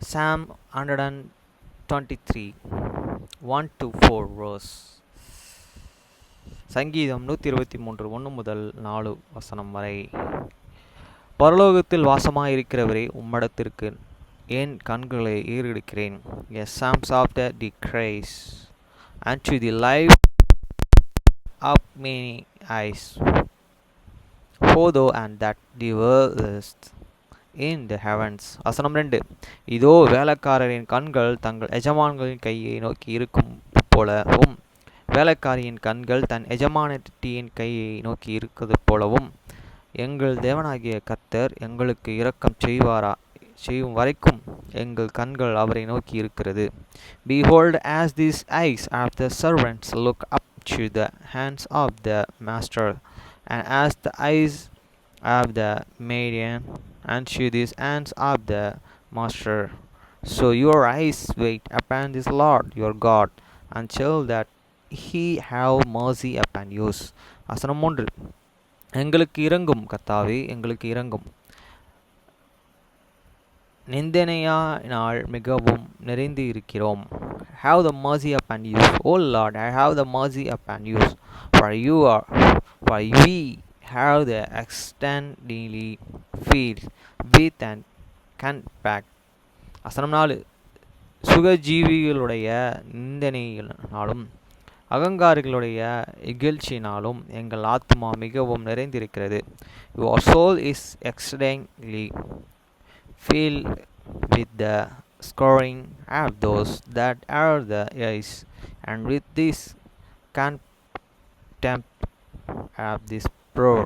Psalm 123 1 to 4 verse. சங்கீதம் 123 1 முதல் 4 வசனம் வரை. பரலோகத்தில் வாசமாயிருக்கிறவரே, உம்மிடத்திற்கு என் கண்களை ஏறெடுக்கிறேன். A psalms of the decrease, and to the life of many eyes. For thou and that dwellest in the heavens. வசனம் 2. இதோ வேலைக்காரரின் கண்கள் தங்கள் எஜமான்களின் கையை நோக்கி இருக்கும் போலவும், வேலைக்காரியின் கண்கள் தன் எஜமானத்தியின் கையை நோக்கி இருக்கிறது போலவும், எங்கள் தேவனாகிய கர்த்தர் எங்களுக்கு இரக்கம் செய்யும் வரைக்கும் எங்கள் கண்கள் அவரை நோக்கி இருக்கிறது. Behold, as these eyes of the servants look up to the hands of the master, and as the eyes of the maiden and to these hands of the master, so your eyes wait upon this Lord your God, until that he have mercy upon you. வசனம் 3. எங்களுக்கு இரங்கும் கர்த்தாவே, எங்களுக்கு இரங்கும். நிந்தனையால் மிகவும் நிறைந்து இருக்கிறோம். Have the mercy upon you, O Lord, I have the mercy upon you, for we have the extendingly filled with and compact. வசனம் 4. சுகஜீவிகளுடைய நிந்தனையினாலும் அகங்காரிகளுடைய இகழ்ச்சியினாலும் எங்கள் ஆத்மா மிகவும் நிறைந்திருக்கிறது. Your soul is exceedingly filled with the scoring of those that are the eyes, and with this contempt of this poor.